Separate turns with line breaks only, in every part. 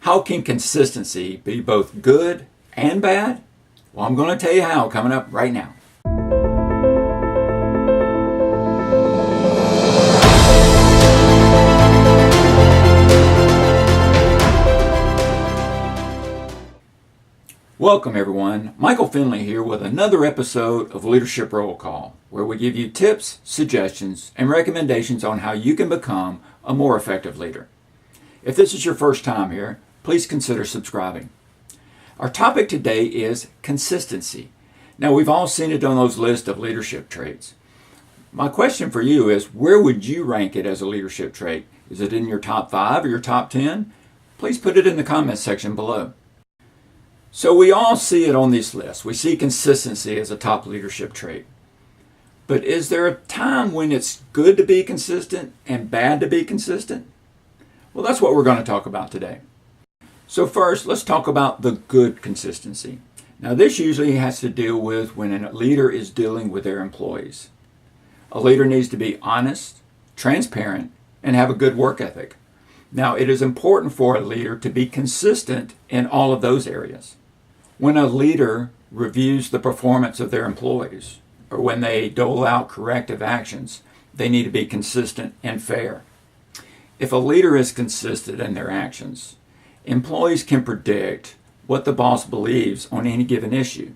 How can consistency be both good and bad? Well, I'm going to tell you how coming up right now. Welcome everyone, Michael Finley here with another episode of Leadership Roll Call, where we give you tips, suggestions, and recommendations on how you can become a more effective leader. If this is your first time here, please consider subscribing. Our topic today is consistency. Now we've all seen it on those lists of leadership traits. My question for you is, where would you rank it as a leadership trait? Is it in your top 5 or your top 10? Please put it in the comments section below. So we all see it on these lists. We see consistency as a top leadership trait. But is there a time when it's good to be consistent and bad to be consistent? Well, that's what we're going to talk about today. So first, let's talk about the good consistency. Now this usually has to deal with when a leader is dealing with their employees. A leader needs to be honest, transparent, and have a good work ethic. Now it is important for a leader to be consistent in all of those areas. When a leader reviews the performance of their employees, or when they dole out corrective actions, they need to be consistent and fair. If a leader is consistent in their actions, employees can predict what the boss believes on any given issue,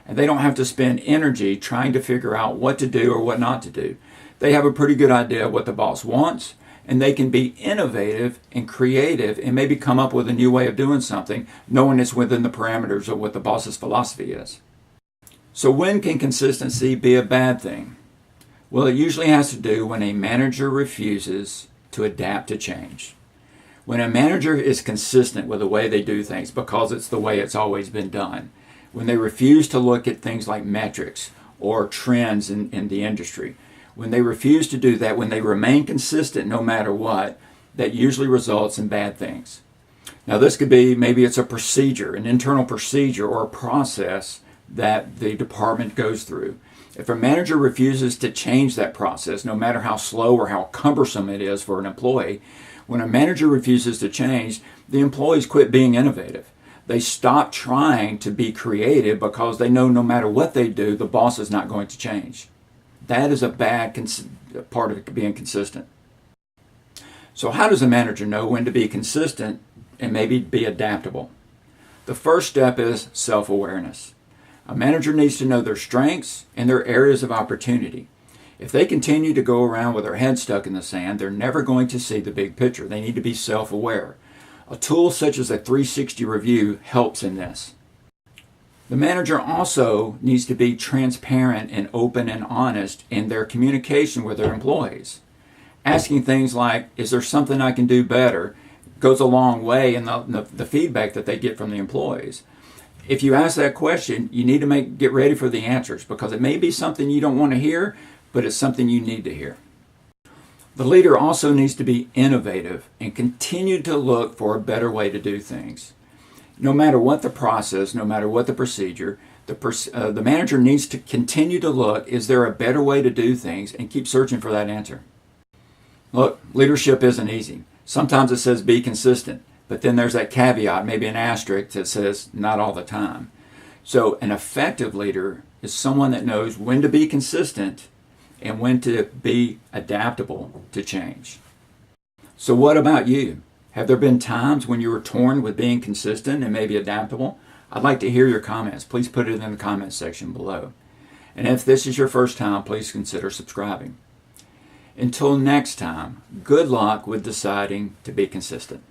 and they don't have to spend energy trying to figure out what to do or what not to do. They have a pretty good idea of what the boss wants, and they can be innovative and creative and maybe come up with a new way of doing something, knowing it's within the parameters of what the boss's philosophy is. So when can consistency be a bad thing? Well, it usually has to do when a manager refuses to adapt to change. When a manager is consistent with the way they do things because it's the way it's always been done, when they refuse to look at things like metrics or trends in the industry, when they refuse to do that, when they remain consistent no matter what, that usually results in bad things. Now this could be, maybe it's a procedure, an internal procedure or a process that the department goes through. If a manager refuses to change that process, no matter how slow or how cumbersome it is for an employee, when a manager refuses to change, the employees quit being innovative. They stop trying to be creative because they know no matter what they do, the boss is not going to change. That is a bad part of being consistent. So how does a manager know when to be consistent and maybe be adaptable? The first step is self-awareness. A manager needs to know their strengths and their areas of opportunity. If they continue to go around with their head stuck in the sand, they're never going to see the big picture. They need to be self-aware. A tool such as a 360 review helps in this. The manager also needs to be transparent and open and honest in their communication with their employees. Asking things like, is there something I can do better, goes a long way in the feedback that they get from the employees. If you ask that question, you need to get ready for the answers, because it may be something you don't want to hear, but it's something you need to hear. The leader also needs to be innovative and continue to look for a better way to do things. No matter what the process, no matter what the procedure, the manager needs to continue to look, is there a better way to do things, and keep searching for that answer. Look, leadership isn't easy. Sometimes it says be consistent, but then there's that caveat, maybe an asterisk that says not all the time. So an effective leader is someone that knows when to be consistent and when to be adaptable to change. So what about you? Have there been times when you were torn with being consistent and maybe adaptable? I'd like to hear your comments. Please put it in the comments section below. And if this is your first time, please consider subscribing. Until next time, good luck with deciding to be consistent.